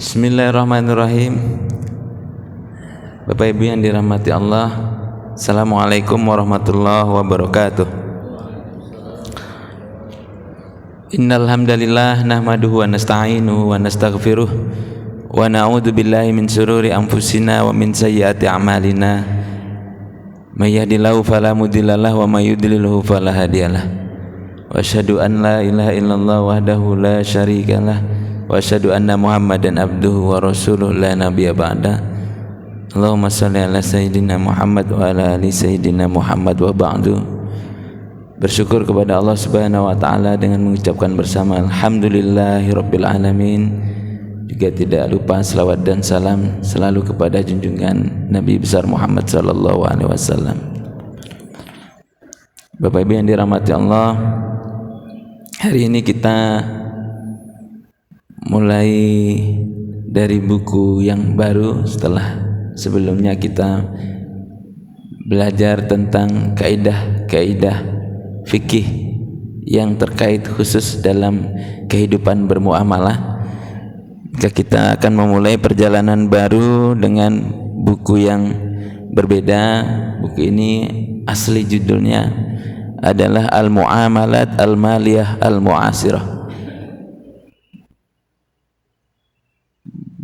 Bismillahirrahmanirrahim. Bapak Ibu yang dirahmati Allah, Assalamualaikum warahmatullahi wabarakatuh. Innal hamdalillah nahmaduhu wa nasta'inuhu wa nastaghfiruh wa na'udzu billahi min shururi anfusina wa min sayyiati a'malina. May yahdihillahu fala mudhillalah wa may yudlilhu fala hadiyalah. Wa asyhadu an la ilaha illallah wahdahu la syarikalah wa asyhadu anna Muhammadan abduhu wa rasuluh la nabiyya ba'da. Allahumma shalli ala sayyidina Muhammad wa ala ali sayyidina Muhammad wa ba'du. Bersyukur kepada Allah Subhanahu wa taala dengan mengucapkan bersama alhamdulillahirabbil alamin. Juga tidak lupa selawat dan salam selalu kepada junjungan Nabi besar Muhammad sallallahu alaihi wasallam. Bapak Ibu yang dirahmati Allah, hari ini kita mulai dari buku yang baru setelah sebelumnya kita belajar tentang kaidah-kaidah fikih yang terkait khusus dalam kehidupan bermuamalah. Maka kita akan memulai perjalanan baru dengan buku yang berbeda. Buku ini asli judulnya adalah Al-Mu'amalat Al-Maliyah Al-Mu'asirah.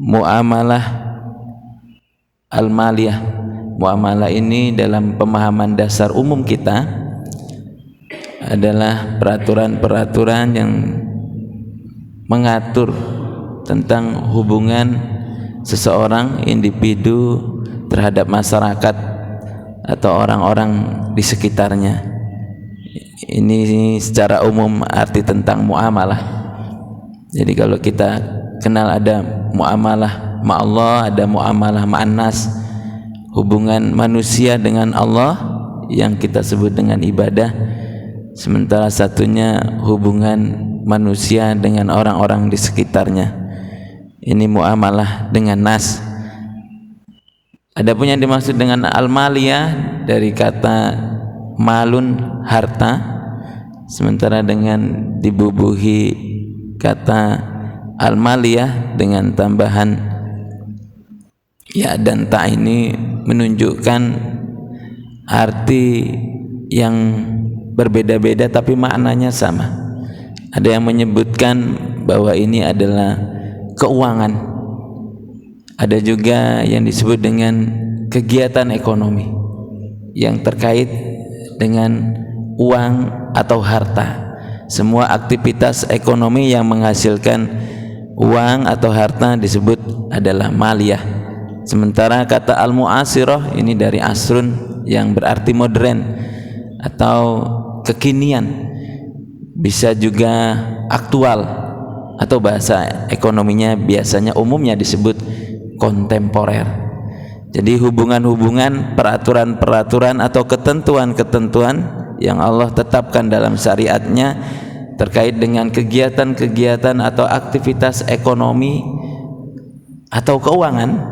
Muamalah al-maliyah. Muamalah ini dalam pemahaman dasar umum kita adalah peraturan-peraturan yang mengatur tentang hubungan seseorang individu terhadap masyarakat atau orang-orang di sekitarnya. Ini secara umum arti tentang muamalah. Jadi kalau kita kenal ada muamalah ma Allah, ada muamalah ma'an nas, hubungan manusia dengan Allah yang kita sebut dengan ibadah. Sementara satunya hubungan manusia dengan orang-orang di sekitarnya. Ini muamalah dengan nas. Adapun yang dimaksud dengan al-maliyah dari kata malun, harta, sementara dengan dibubuhi kata al-maliyah dengan tambahan ya dan ta ini menunjukkan arti yang berbeda-beda tapi maknanya sama. Ada yang menyebutkan bahwa ini adalah keuangan. Ada juga yang disebut dengan kegiatan ekonomi yang terkait dengan uang atau harta. Semua aktivitas ekonomi yang menghasilkan uang atau harta disebut adalah maliyah. Sementara kata al-mu'asirah ini dari asrun yang berarti modern atau kekinian, bisa juga aktual, atau bahasa ekonominya biasanya umumnya disebut kontemporer. Jadi hubungan-hubungan, peraturan-peraturan atau ketentuan-ketentuan yang Allah tetapkan dalam syariatnya terkait dengan kegiatan-kegiatan atau aktivitas ekonomi atau keuangan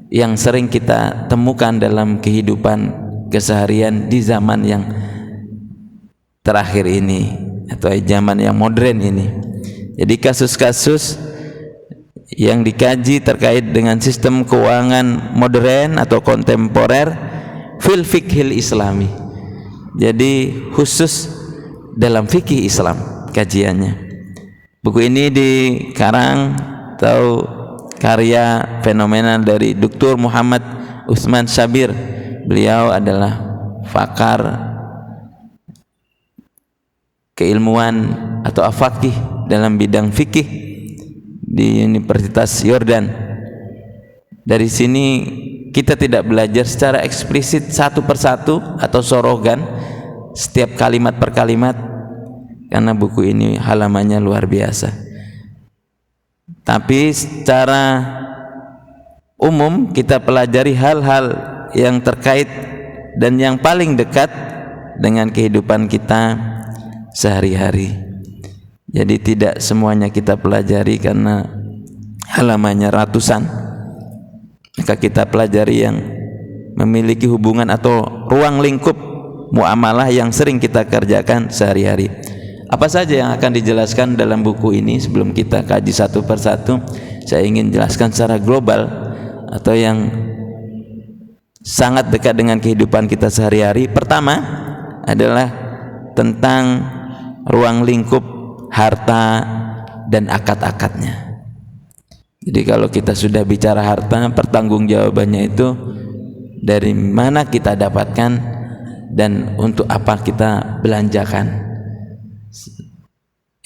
yang sering kita temukan dalam kehidupan keseharian di zaman yang terakhir ini atau zaman yang modern ini. Jadi kasus-kasus yang dikaji terkait dengan sistem keuangan modern atau kontemporer fil fiqhil islami. Jadi khusus dalam fikih Islam kajiannya. Buku ini dikarang atau karya fenomenal dari Dr. Muhammad Utsman Syabir. Beliau adalah pakar keilmuan atau afaqih dalam bidang fikih di Universitas Yordan. Dari sini kita tidak belajar secara eksplisit satu persatu atau sorogan setiap kalimat per kalimat karena buku ini halamannya luar biasa. Tapi secara umum kita pelajari hal-hal yang terkait dan yang paling dekat dengan kehidupan kita sehari-hari. Jadi tidak semuanya kita pelajari karena halamannya ratusan. Maka kita pelajari yang memiliki hubungan atau ruang lingkup muamalah yang sering kita kerjakan sehari-hari. Apa saja yang akan dijelaskan dalam buku ini sebelum kita kaji satu persatu? saya ingin jelaskan secara global atau yang sangat dekat dengan kehidupan kita sehari-hari. Pertama adalah tentang ruang lingkup harta dan akad-akadnya. Jadi kalau kita sudah bicara harta, pertanggungjawabannya itu dari mana kita dapatkan dan untuk apa kita belanjakan.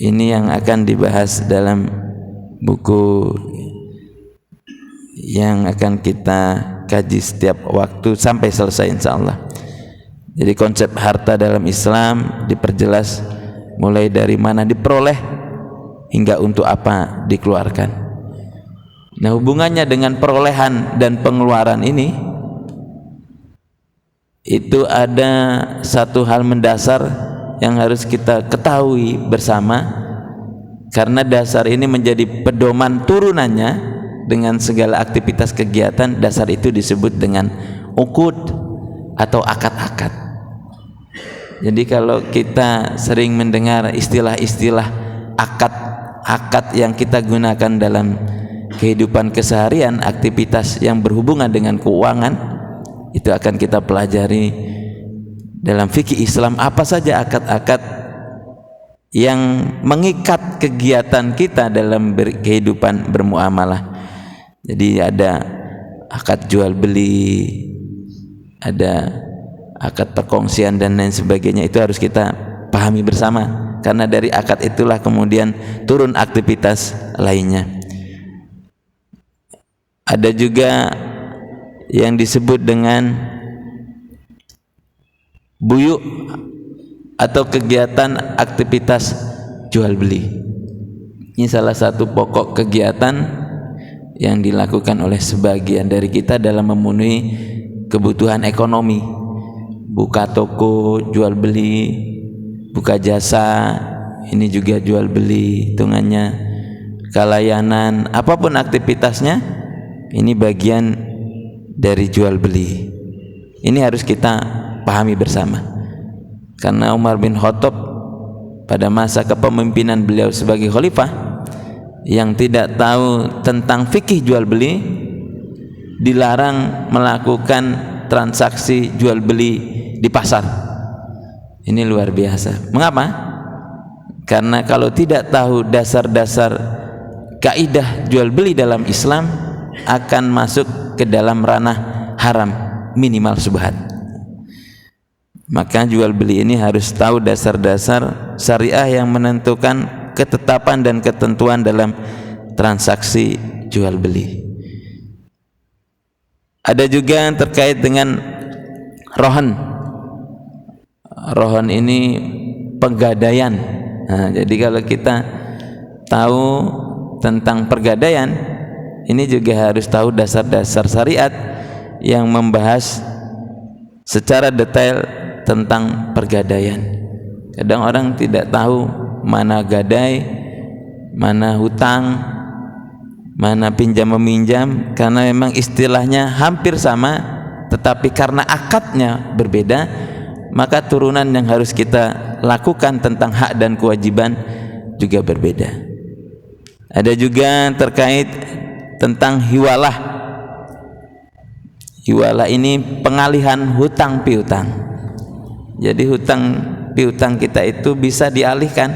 Ini yang akan dibahas dalam buku yang akan kita kaji setiap waktu sampai selesai insyaallah. Jadi konsep harta dalam Islam diperjelas mulai dari mana diperoleh hingga untuk apa dikeluarkan. Nah, hubungannya dengan perolehan dan pengeluaran ini itu ada satu hal mendasar yang harus kita ketahui bersama, karena dasar ini menjadi pedoman turunannya dengan segala aktivitas kegiatan. Dasar itu disebut dengan uqud atau akad-akad. Jadi kalau kita sering mendengar istilah-istilah akad-akad yang kita gunakan dalam kehidupan keseharian, aktivitas yang berhubungan dengan keuangan, itu akan kita pelajari dalam fikih Islam apa saja akad-akad yang mengikat kegiatan kita dalam kehidupan bermuamalah. Jadi ada akad jual beli, ada akad perkongsian dan lain sebagainya. Itu harus kita pahami bersama, karena dari akad itulah kemudian turun aktivitas lainnya. Ada juga yang disebut dengan buyuk atau kegiatan aktivitas jual beli. Ini salah satu pokok kegiatan yang dilakukan oleh sebagian dari kita dalam memenuhi kebutuhan ekonomi. Buka toko, jual beli, buka jasa, ini juga jual beli hitungannya, kelayanan, apapun aktivitasnya, ini bagian dari jual beli. Ini harus kita pahami bersama, karena Umar bin Khattab pada masa kepemimpinan beliau sebagai khalifah yang tidak tahu tentang fikih jual beli dilarang melakukan transaksi jual beli di pasar. Ini luar biasa. Mengapa? Karena kalau tidak tahu dasar-dasar kaidah jual beli dalam Islam akan masuk ke dalam ranah haram minimal subhat. Maka jual beli ini harus tahu dasar-dasar syariah yang menentukan ketetapan dan ketentuan dalam transaksi jual beli. Ada juga yang terkait dengan rohan. Rohan ini penggadaian. Nah, jadi kalau kita tahu tentang pergadaian, ini juga harus tahu dasar-dasar syariat yang membahas secara detail tentang pergadaian. Kadang orang tidak tahu mana gadai, mana hutang, mana pinjam meminjam, karena memang istilahnya hampir sama, tetapi karena akadnya berbeda, maka turunan yang harus kita lakukan tentang hak dan kewajiban juga berbeda. Ada juga terkait tentang hiwalah. Hiwalah ini pengalihan hutang piutang. Jadi hutang piutang kita itu bisa dialihkan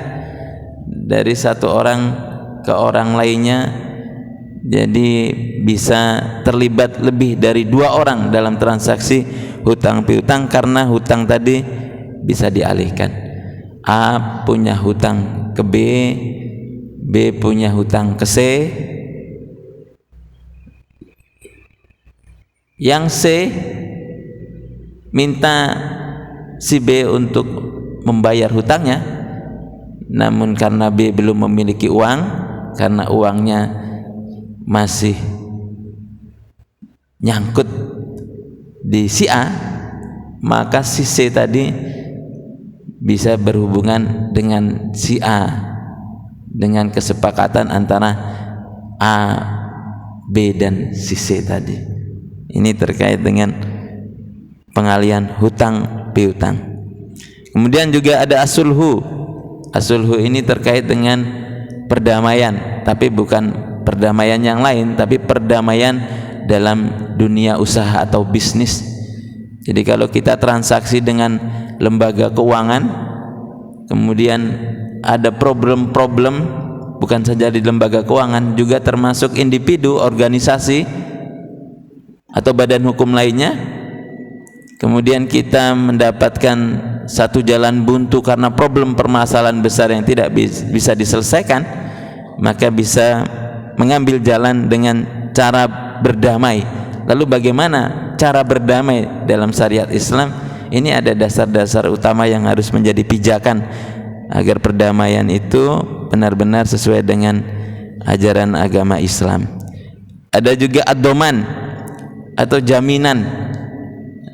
dari satu orang ke orang lainnya. Jadi bisa terlibat lebih dari 2 orang dalam transaksi hutang piutang, karena hutang tadi bisa dialihkan. A punya hutang ke B, B punya hutang ke C, yang C minta si B untuk membayar hutangnya, namun karena B belum memiliki uang, karena uangnya masih nyangkut di si A, maka si C tadi bisa berhubungan dengan si A dengan kesepakatan antara A, B dan si C tadi. Ini terkait dengan pengalihan hutang piutang. Kemudian juga ada as-sulhu. As-sulhu ini terkait dengan perdamaian, tapi bukan perdamaian yang lain, tapi perdamaian dalam dunia usaha atau bisnis. Jadi kalau kita transaksi dengan lembaga keuangan, kemudian ada problem-problem bukan saja di lembaga keuangan, juga termasuk individu, organisasi atau badan hukum lainnya, kemudian kita mendapatkan satu jalan buntu karena problem permasalahan besar yang tidak bisa diselesaikan, maka bisa mengambil jalan dengan cara berdamai. Lalu bagaimana cara berdamai dalam syariat Islam? Ini ada dasar-dasar utama yang harus menjadi pijakan agar perdamaian itu benar-benar sesuai dengan ajaran agama Islam. Ada juga ad-doman atau jaminan.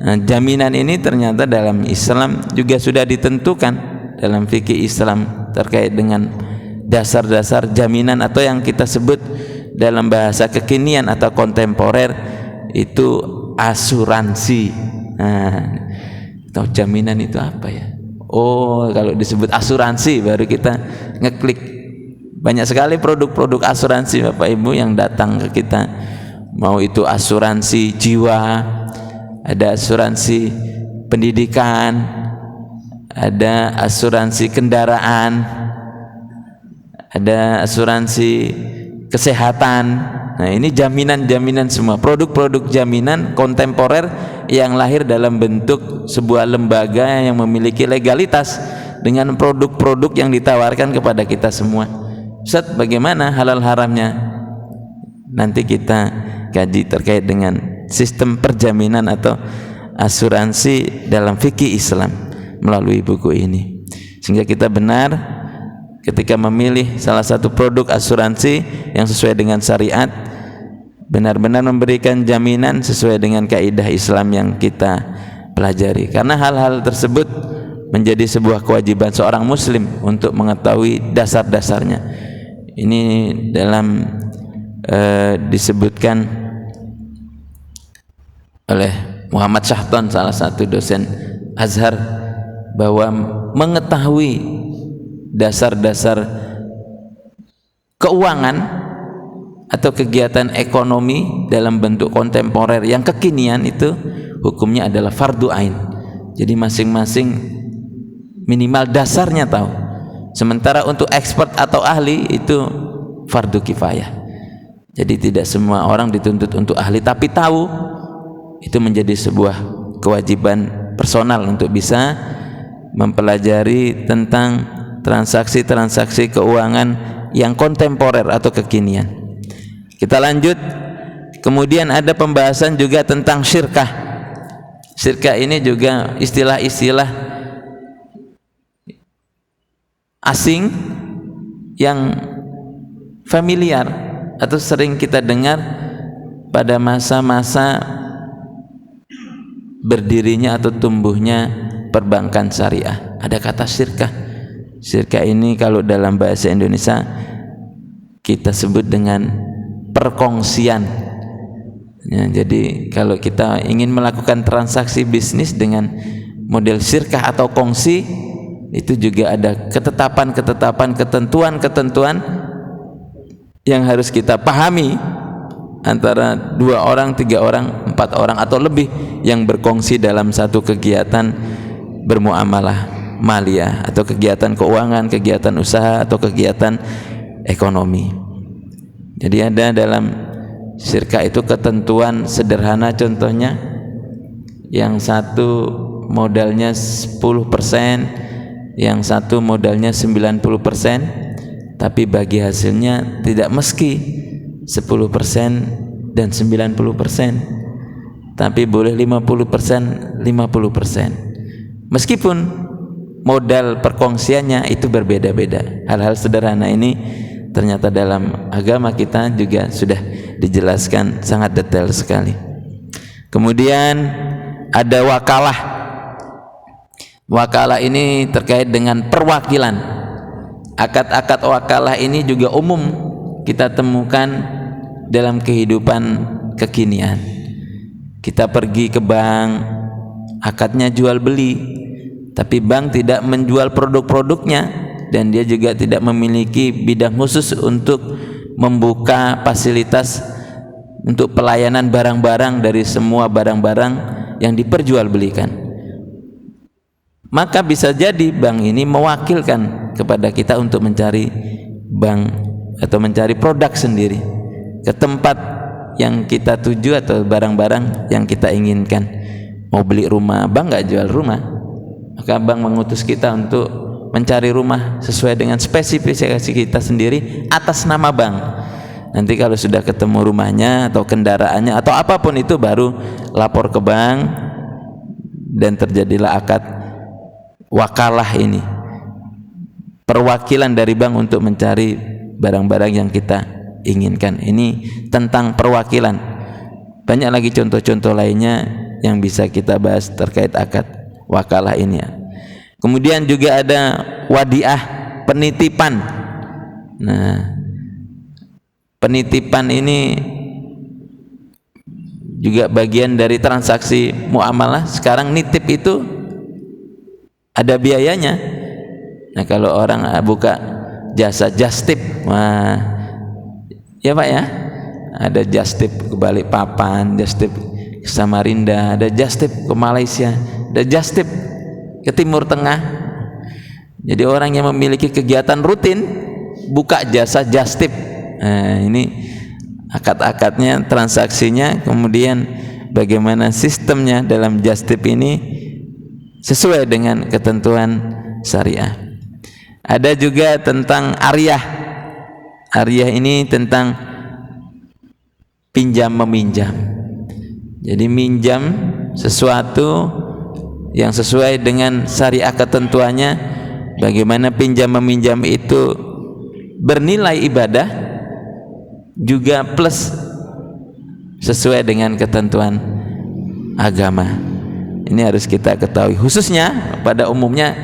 Nah, jaminan ini ternyata dalam Islam juga sudah ditentukan dalam fikih Islam terkait dengan dasar-dasar jaminan atau yang kita sebut dalam bahasa kekinian atau kontemporer itu asuransi. Nah, atau jaminan itu apa ya? Oh, kalau disebut asuransi baru kita ngeklik. Banyak sekali produk-produk asuransi Bapak Ibu yang datang ke kita. Mau itu asuransi jiwa, ada asuransi pendidikan, ada asuransi kendaraan, ada asuransi kesehatan. Nah, ini jaminan-jaminan semua, produk-produk jaminan kontemporer yang lahir dalam bentuk sebuah lembaga yang memiliki legalitas dengan produk-produk yang ditawarkan kepada kita semua. Ustaz, bagaimana halal haramnya? Nanti kita kaji terkait dengan sistem perjaminan atau asuransi dalam fikih Islam melalui buku ini, sehingga kita benar ketika memilih salah satu produk asuransi yang sesuai dengan syariat, benar-benar memberikan jaminan sesuai dengan kaidah Islam yang kita pelajari. Karena hal-hal tersebut menjadi sebuah kewajiban seorang muslim untuk mengetahui dasar-dasarnya. Ini dalam disebutkan oleh Muhammad Syahton, salah satu dosen Azhar, bahwa mengetahui dasar-dasar keuangan atau kegiatan ekonomi dalam bentuk kontemporer yang kekinian itu hukumnya adalah fardu ain. Jadi masing-masing minimal dasarnya tahu. Sementara untuk expert atau ahli itu fardu kifayah. Jadi tidak semua orang dituntut untuk ahli, tapi tahu itu menjadi sebuah kewajiban personal untuk bisa mempelajari tentang transaksi-transaksi keuangan yang kontemporer atau kekinian. Kita lanjut. Kemudian ada pembahasan juga tentang syirkah. Syirkah ini juga istilah-istilah asing yang familiar atau sering kita dengar pada masa-masa berdirinya atau tumbuhnya perbankan syariah. Ada kata syirkah. Syirkah ini kalau dalam bahasa Indonesia kita sebut dengan perkongsian. Ya, jadi kalau kita ingin melakukan transaksi bisnis dengan model syirkah atau kongsi, itu juga ada ketetapan-ketetapan, ketentuan-ketentuan yang harus kita pahami antara 2 orang, 3 orang, 4 orang atau lebih yang berkongsi dalam satu kegiatan bermuamalah maliyah atau kegiatan keuangan, kegiatan usaha atau kegiatan ekonomi. Jadi ada dalam syirkah itu ketentuan sederhana, contohnya yang satu modalnya 10%, yang satu modalnya 90%, tapi bagi hasilnya tidak meski 10% dan 90%, tapi boleh 50%, 50%. Meskipun modal perkongsiannya itu berbeda-beda. Hal-hal sederhana ini ternyata dalam agama kita juga sudah dijelaskan sangat detail sekali. Kemudian ada wakalah. Wakalah ini terkait dengan perwakilan. Akad-akad wakalah ini juga umum kita temukan dalam kehidupan kekinian. Kita pergi ke bank, akadnya jual beli, tapi bank tidak menjual produk-produknya dan dia juga tidak memiliki bidang khusus untuk membuka fasilitas untuk pelayanan barang-barang dari semua barang-barang yang diperjualbelikan. Maka bisa jadi bank ini mewakilkan kepada kita untuk mencari bank atau mencari produk sendiri ke tempat yang kita tuju atau barang-barang yang kita inginkan. Mau beli rumah, bank nggak jual rumah, maka bank mengutus kita untuk mencari rumah sesuai dengan spesifikasi kita sendiri atas nama bank. Nanti kalau sudah ketemu rumahnya atau kendaraannya atau apapun itu, baru lapor ke bank dan terjadilah akad wakalah ini, perwakilan dari bank untuk mencari barang-barang yang kita inginkan. Ini tentang perwakilan. Banyak lagi contoh-contoh lainnya yang bisa kita bahas terkait akad wakalah ini ya. Kemudian juga ada wadiah, penitipan. Nah, penitipan ini juga bagian dari transaksi muamalah. Sekarang nitip itu ada biayanya. Nah, kalau orang buka jasa justip, wah, ya Pak ya, ada justip ke Balikpapan, justip ke Samarinda, ada justip ke Malaysia, ada justip ke Timur Tengah. Jadi orang yang memiliki kegiatan rutin buka jasa justip. Nah, ini akad-akadnya, transaksinya, kemudian bagaimana sistemnya dalam justip ini sesuai dengan ketentuan syariah. Ada juga tentang ariyah. Ariyah ini tentang pinjam meminjam. Jadi minjam sesuatu yang sesuai dengan syariah ketentuannya, bagaimana pinjam meminjam itu bernilai ibadah juga plus sesuai dengan ketentuan agama. Ini harus kita ketahui, khususnya pada umumnya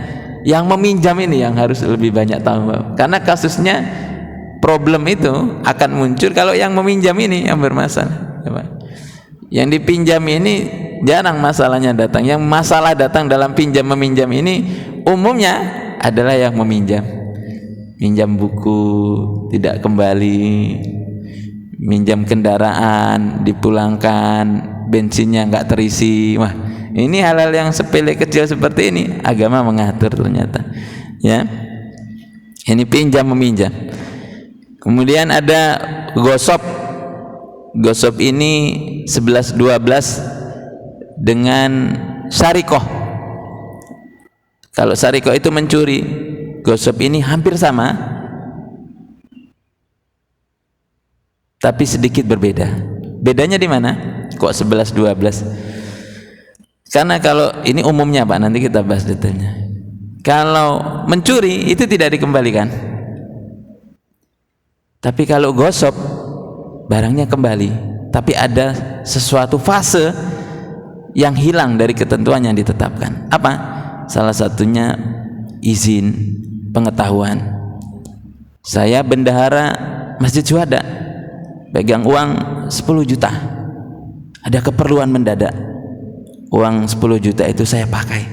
yang meminjam ini yang harus lebih banyak tahu, karena kasusnya problem itu akan muncul kalau yang meminjam ini yang bermasalah. Yang dipinjam ini jarang masalahnya datang. Yang masalah datang dalam pinjam meminjam ini umumnya adalah yang meminjam. Minjam buku tidak kembali, minjam kendaraan dipulangkan, bensinnya nggak terisi. Wah, ini hal-hal yang sepele kecil seperti ini agama mengatur ternyata. Ya, ini pinjam meminjam. Kemudian ada gosop. Gosop ini 11-12 dengan syarikoh. Kalau syarikoh itu mencuri, gosop ini hampir sama tapi sedikit berbeda. Bedanya di mana? Kok 11-12? Karena kalau ini umumnya Pak, nanti kita bahas detailnya. Kalau mencuri itu tidak dikembalikan, tapi kalau gosop barangnya kembali, tapi ada sesuatu fase yang hilang dari ketentuan yang ditetapkan. Apa? Salah satunya izin pengetahuan. Saya bendahara Masjid Syuhada, pegang uang 10 juta, ada keperluan mendadak, uang 10 juta itu saya pakai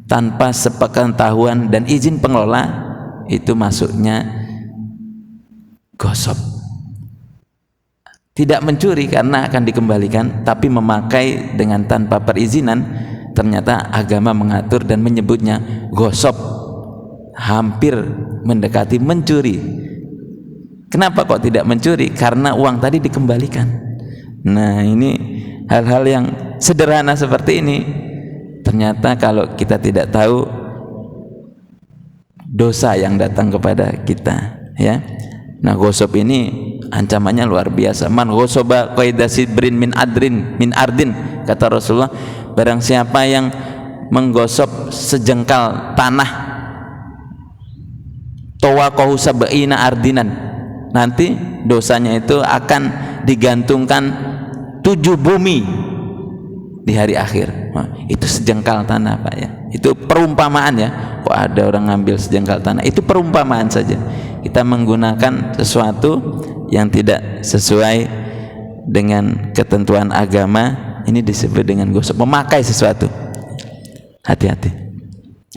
tanpa sepengetahuan dan izin pengelola, itu masuknya gosop. Tidak mencuri karena akan dikembalikan, tapi memakai dengan tanpa perizinan, ternyata agama mengatur dan menyebutnya gosop, hampir mendekati mencuri. Kenapa kok tidak mencuri? Karena uang tadi dikembalikan. Nah, ini hal-hal yang sederhana seperti ini, ternyata kalau kita tidak tahu, dosa yang datang kepada kita, ya. Nah, gosop ini ancamannya luar biasa. Man ghosoba qaida sidbrin min ardin, kata Rasulullah, barang siapa yang menggosop sejengkal tanah, tawaqahu sab'ina ardinan, nanti dosanya itu akan digantungkan 7 bumi di hari akhir. Nah, itu sejengkal tanah Pak ya. Itu perumpamaan ya. Kok ada orang ngambil sejengkal tanah? Itu perumpamaan saja. Kita menggunakan sesuatu yang tidak sesuai dengan ketentuan agama, ini disebut dengan gosop, memakai sesuatu. Hati-hati.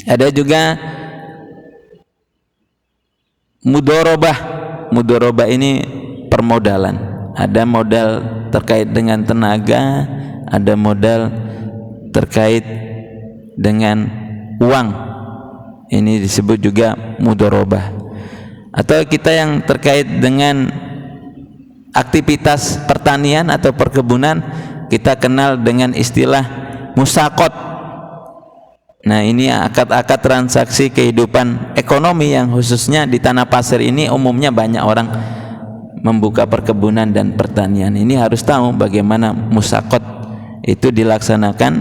Ada juga mudorobah. Mudorobah ini permodalan. Ada modal terkait dengan tenaga, ada modal terkait dengan uang. Ini disebut juga mudharabah. Atau kita yang terkait dengan aktivitas pertanian atau perkebunan, kita kenal dengan istilah musaqat. Nah, ini akad-akad transaksi kehidupan ekonomi yang khususnya di tanah pasir ini umumnya banyak orang membuka perkebunan dan pertanian. Ini harus tahu bagaimana musaqat itu dilaksanakan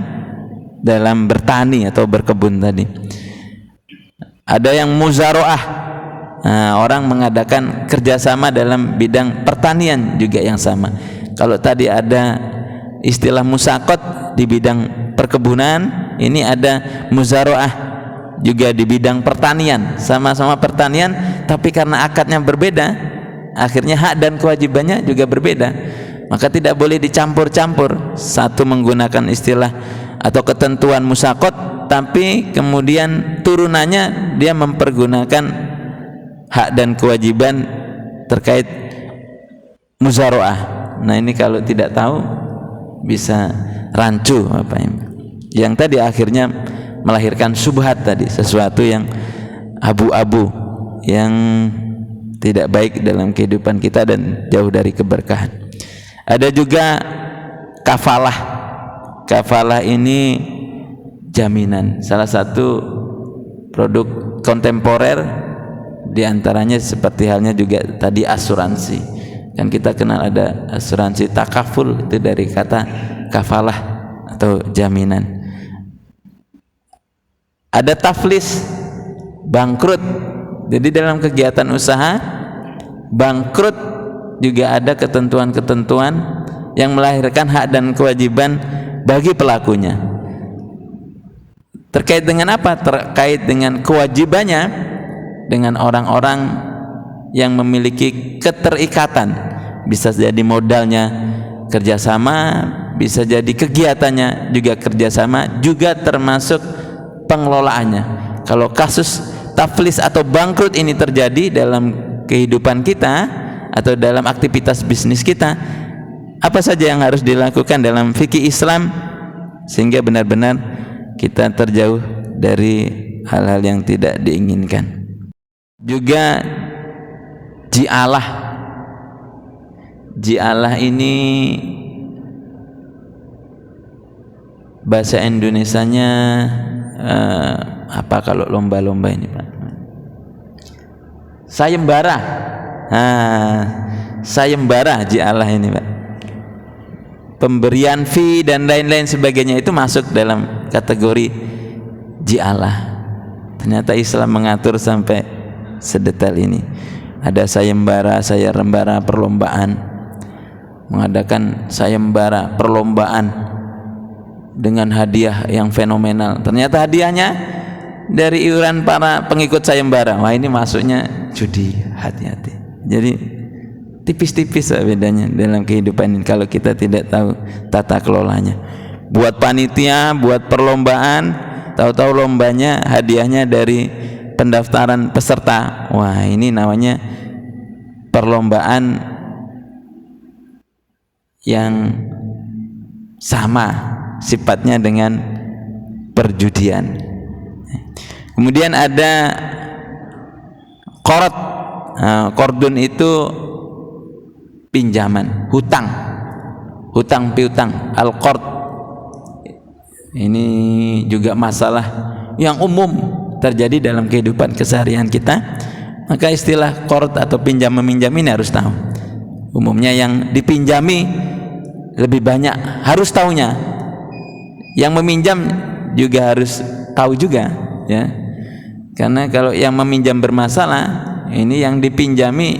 dalam bertani atau berkebun tadi. Ada yang muzaraah. Nah, orang mengadakan kerjasama dalam bidang pertanian juga yang sama. Kalau tadi ada istilah musaqat di bidang perkebunan, ini ada muzaraah juga di bidang pertanian. Sama-sama pertanian, tapi karena akadnya berbeda, akhirnya hak dan kewajibannya juga berbeda. Maka tidak boleh dicampur-campur. Satu menggunakan istilah atau ketentuan musaqat, tapi kemudian turunannya dia mempergunakan hak dan kewajiban terkait muzaraah. Nah, ini kalau tidak tahu bisa rancu apa ini. Yang tadi akhirnya melahirkan syubhat tadi, sesuatu yang abu-abu, yang tidak baik dalam kehidupan kita dan jauh dari keberkahan. Ada juga kafalah. Kafalah ini jaminan, salah satu produk kontemporer, diantaranya seperti halnya juga tadi asuransi. Kan kita kenal ada asuransi takaful, itu dari kata kafalah atau jaminan. Ada taflis, bangkrut. Jadi dalam kegiatan usaha bangkrut juga ada ketentuan-ketentuan yang melahirkan hak dan kewajiban bagi pelakunya. Terkait dengan apa? Terkait dengan kewajibannya dengan orang-orang yang memiliki keterikatan. Bisa jadi modalnya kerjasama, bisa jadi kegiatannya juga kerjasama, juga termasuk pengelolaannya. Kalau kasus taflis atau bangkrut ini terjadi dalam kehidupan kita atau dalam aktivitas bisnis kita, apa saja yang harus dilakukan dalam fikih Islam sehingga benar-benar kita terjauh dari hal-hal yang tidak diinginkan. Juga ji'alah. Ji'alah ini bahasa Indonesianya apa kalau lomba-lomba ini, Pak? Sayembara. Sayembara ji'alah ini, Pak. Pemberian fee dan lain-lain sebagainya itu masuk dalam kategori ji'alah. Ternyata Islam mengatur sampai sedetail ini. Ada sayembara perlombaan, mengadakan sayembara perlombaan dengan hadiah yang fenomenal. Ternyata hadiahnya dari iuran para pengikut sayembara. Wah, ini masuknya judi. Hati-hati. Jadi tipis-tipis bedanya dalam kehidupan ini kalau kita tidak tahu tata kelolanya. Buat panitia, buat perlombaan, tahu-tahu lombanya hadiahnya dari pendaftaran peserta. Wah, ini namanya perlombaan yang sama sifatnya dengan perjudian. Kemudian ada qard. Qardun itu pinjaman, hutang piutang. Al-qard ini juga masalah yang umum terjadi dalam kehidupan keseharian kita. Maka istilah qard atau pinjam meminjam ini harus tahu. Umumnya yang dipinjami lebih banyak harus tahunya. Yang meminjam juga harus tahu juga, ya. Karena kalau yang meminjam bermasalah, ini yang dipinjami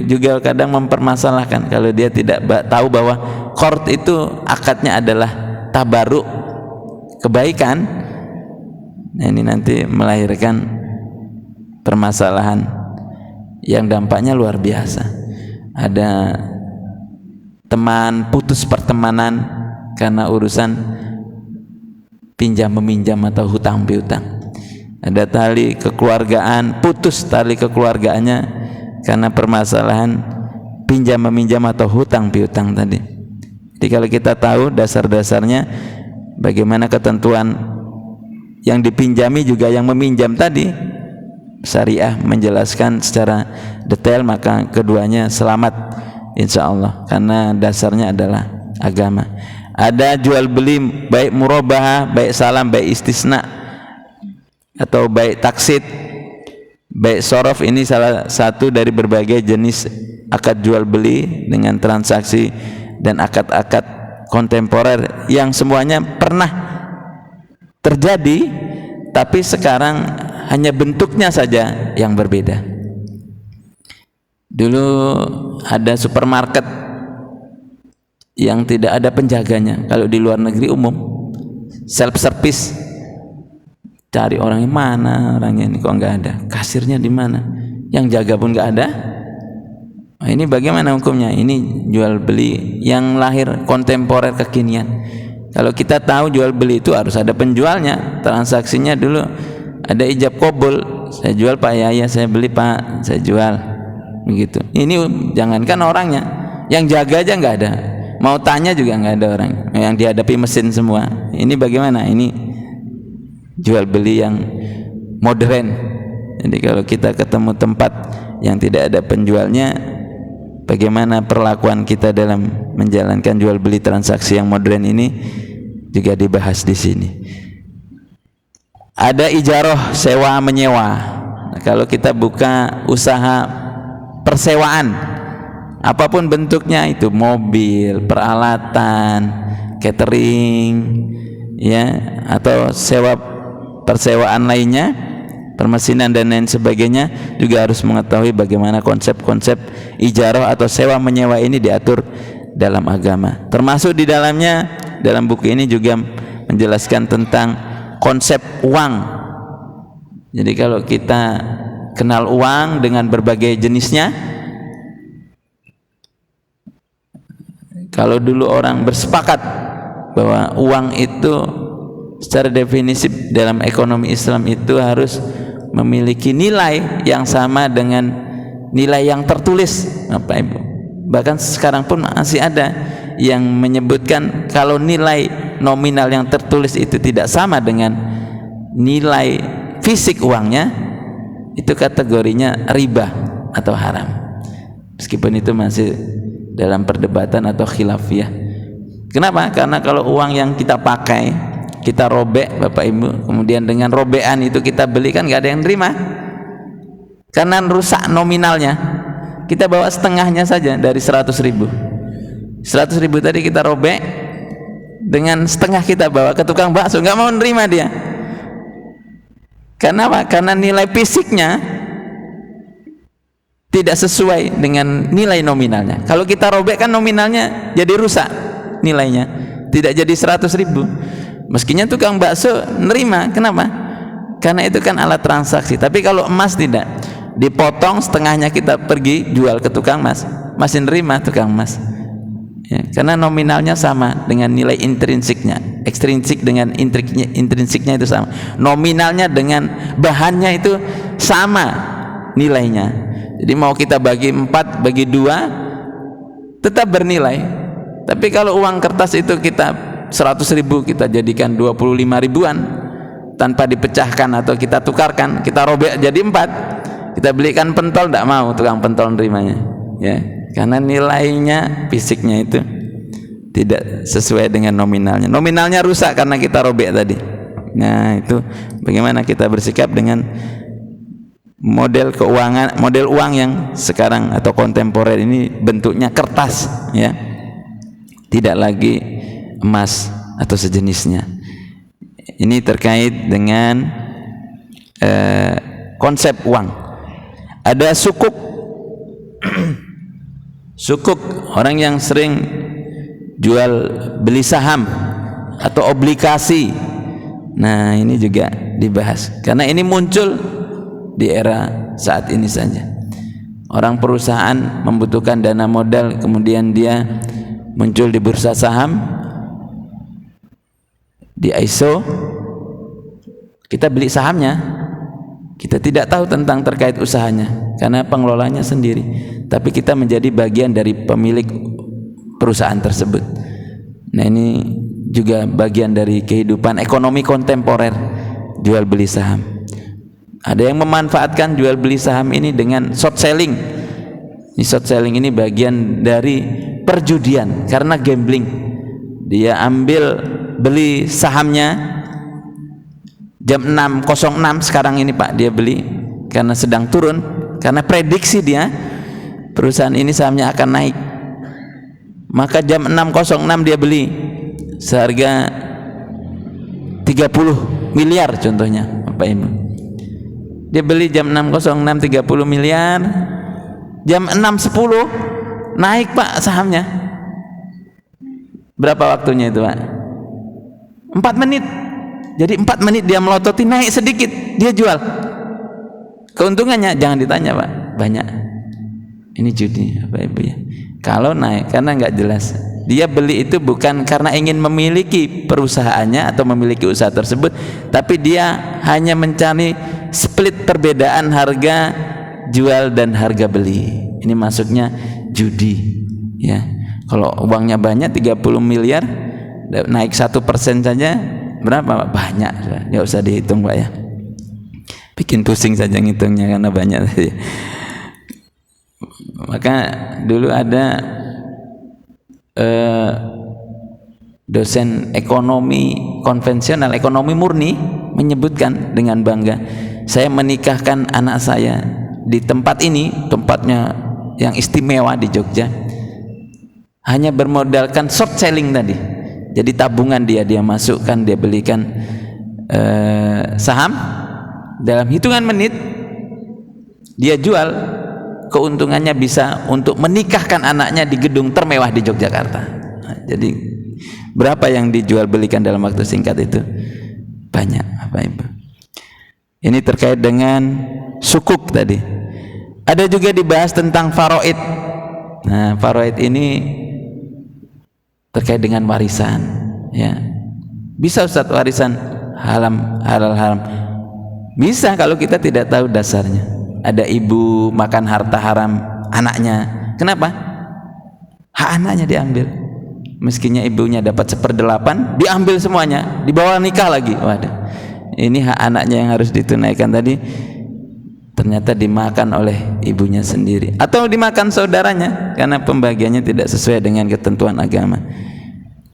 juga kadang mempermasalahkan kalau dia tidak tahu bahwa qard itu akadnya adalah tabaruk, kebaikan. Nah, ini nanti melahirkan permasalahan yang dampaknya luar biasa. Ada teman putus pertemanan karena urusan pinjam meminjam atau hutang piutang. Ada tali kekeluargaan, putus tali kekeluargaannya karena permasalahan pinjam meminjam atau hutang piutang tadi. Jadi kalau kita tahu dasar-dasarnya, bagaimana ketentuan yang dipinjami juga yang meminjam tadi, syariah menjelaskan secara detail, maka keduanya selamat insya Allah, karena dasarnya adalah agama. Ada jual beli baik murabahah, baik salam, baik istisna, atau baik taksid, baik sorof. Ini salah satu dari berbagai jenis akad jual beli dengan transaksi dan akad-akad kontemporer yang semuanya pernah terjadi, tapi sekarang hanya bentuknya saja yang berbeda. Dulu ada supermarket yang tidak ada penjaganya. Kalau di luar negeri umum, self service, cari orangnya mana, orangnya ini kok nggak ada, kasirnya di mana, yang jaga pun nggak ada. Nah, ini bagaimana hukumnya? Ini jual beli yang lahir kontemporer kekinian. Kalau kita tahu jual beli itu harus ada penjualnya, transaksinya dulu ada ijab kabul, saya jual Pak, ya saya beli Pak, saya jual, begitu. Ini jangankan orangnya, yang jaga aja nggak ada, mau tanya juga nggak ada orang, yang dihadapi mesin semua. Ini bagaimana? Ini jual beli yang modern. Jadi kalau kita ketemu tempat yang tidak ada penjualnya, bagaimana perlakuan kita dalam menjalankan jual beli transaksi yang modern ini juga dibahas di sini. Ada ijaroh, sewa menyewa. Nah, kalau kita buka usaha persewaan, apapun bentuknya, itu mobil, peralatan, catering, ya, atau persewaan lainnya, permesinan dan lain sebagainya, juga harus mengetahui bagaimana konsep-konsep ijaroh atau sewa menyewa ini diatur dalam agama. Termasuk di dalamnya, dalam buku ini juga menjelaskan tentang konsep uang. Jadi kalau kita kenal uang dengan berbagai jenisnya, kalau dulu orang bersepakat bahwa uang itu secara definisi dalam ekonomi Islam itu harus memiliki nilai yang sama dengan nilai yang tertulis, Bapak Ibu. Bahkan sekarang pun masih ada yang menyebutkan kalau nilai nominal yang tertulis itu tidak sama dengan nilai fisik uangnya, itu kategorinya riba atau haram. Meskipun itu masih dalam perdebatan atau khilafiyah. Kenapa? Karena kalau uang yang kita pakai, kita robek Bapak Ibu, kemudian dengan robekan itu kita beli, kan nggak ada yang terima karena rusak nominalnya. Kita bawa setengahnya saja dari 100.000 tadi kita robek, dengan setengah kita bawa ke tukang bakso, nggak mau nerima dia. Karena apa? Karena nilai fisiknya tidak sesuai dengan nilai nominalnya. Kalau kita robek kan nominalnya jadi rusak nilainya, tidak jadi 100.000. Meskinya tukang bakso nerima. Kenapa? Karena itu kan alat transaksi. Tapi kalau emas tidak, dipotong setengahnya, kita pergi jual ke tukang emas, masih nerima tukang emas, ya, karena nominalnya sama dengan nilai intrinsiknya. Ekstrinsik dengan intrinsiknya itu sama, nominalnya dengan bahannya itu sama nilainya. Jadi mau kita bagi 4, bagi 2 tetap bernilai. Tapi kalau uang kertas itu kita 100.000 kita jadikan 25 ribuan tanpa dipecahkan atau kita tukarkan, kita robek jadi 4, kita belikan pentol, tidak mau tukang pentol nerimanya, ya, karena nilainya fisiknya itu tidak sesuai dengan nominalnya. Nominalnya rusak karena kita robek tadi. Nah, itu bagaimana kita bersikap dengan model keuangan, model uang yang sekarang atau kontemporer ini bentuknya kertas, ya, tidak lagi emas atau sejenisnya. Ini terkait dengan konsep uang. Ada sukuk. Sukuk, orang yang sering jual beli saham atau obligasi. Nah, ini juga dibahas karena ini muncul di era saat ini saja. Orang perusahaan membutuhkan dana modal, kemudian dia muncul di bursa saham, di ISO, kita beli sahamnya, Kita tidak tahu tentang terkait usahanya karena pengelolanya sendiri, tapi kita menjadi bagian dari pemilik perusahaan tersebut. Nah, ini juga bagian dari kehidupan ekonomi kontemporer, jual beli saham. Ada yang memanfaatkan jual beli saham ini dengan short selling. Ini short selling ini bagian dari perjudian karena gambling. Dia ambil beli sahamnya jam 6.06 sekarang ini Pak, dia beli karena sedang turun, karena prediksi dia perusahaan ini sahamnya akan naik, maka jam 6.06 dia beli seharga 30 miliar contohnya Bapak Ibu. Dia beli jam 6.06 30 miliar, jam 6.10 naik Pak sahamnya. Berapa waktunya itu Pak? 4 menit. Jadi 4 menit dia melototi, naik sedikit dia jual. Keuntungannya jangan ditanya Pak, banyak. Ini judi Bapak Ibu ya. Kalau naik karena nggak jelas. Dia beli itu bukan karena ingin memiliki perusahaannya atau memiliki usaha tersebut, tapi dia hanya mencari split perbedaan harga jual dan harga beli. Ini masuknya judi ya. Kalau uangnya banyak 30 miliar, naik 1% saja berapa Pak? Banyak, nggak usah dihitung Pak ya, bikin pusing saja ngitungnya karena banyak. Maka dulu ada dosen ekonomi konvensional, ekonomi murni, menyebutkan dengan bangga, saya menikahkan anak saya di tempat ini, tempatnya yang istimewa di Jogja, hanya bermodalkan short selling tadi. Jadi tabungan dia masukkan, dia belikan saham, dalam hitungan menit dia jual, keuntungannya bisa untuk menikahkan anaknya di gedung termewah di Yogyakarta. Nah, jadi berapa yang dijual belikan dalam waktu singkat itu? Banyak Bapak Ibu. Ini terkait dengan sukuk tadi. Ada juga dibahas tentang faraid. Nah, faraid ini terkait dengan warisan ya. Bisa Ustaz warisan halal haram? Bisa kalau kita tidak tahu dasarnya. Ada ibu makan harta haram anaknya, kenapa? Hak anaknya diambil, meskinya ibunya dapat 1/8 diambil semuanya, dibawa nikah lagi. Waduh, ini hak anaknya yang harus ditunaikan tadi, ternyata dimakan oleh ibunya sendiri atau dimakan saudaranya karena pembagiannya tidak sesuai dengan ketentuan agama.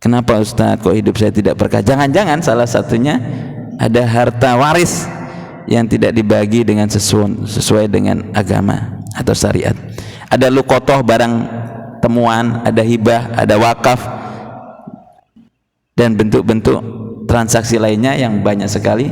Kenapa Ustaz kok hidup saya tidak berkah? Jangan-jangan salah satunya ada harta waris yang tidak dibagi dengan sesuai dengan agama atau syariat. Ada luqotoh, barang temuan, ada hibah, ada wakaf, dan bentuk-bentuk transaksi lainnya yang banyak sekali.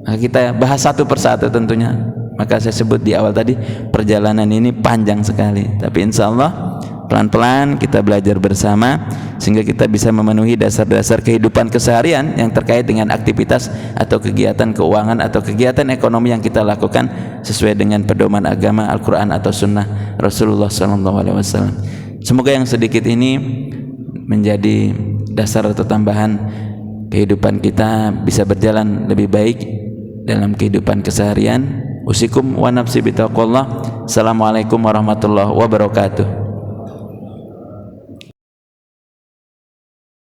Maka kita bahas satu persatu tentunya. Maka saya sebut di awal tadi, perjalanan ini panjang sekali, tapi insya Allah pelan-pelan kita belajar bersama sehingga kita bisa memenuhi dasar-dasar kehidupan keseharian yang terkait dengan aktivitas atau kegiatan keuangan atau kegiatan ekonomi yang kita lakukan sesuai dengan pedoman agama, Al-Quran atau Sunnah Rasulullah SAW. Semoga yang sedikit ini menjadi dasar atau tambahan kehidupan kita bisa berjalan lebih baik dalam kehidupan keseharian. Usikum wa nafsi bitaqwallah. Assalamualaikum warahmatullahi wabarakatuh.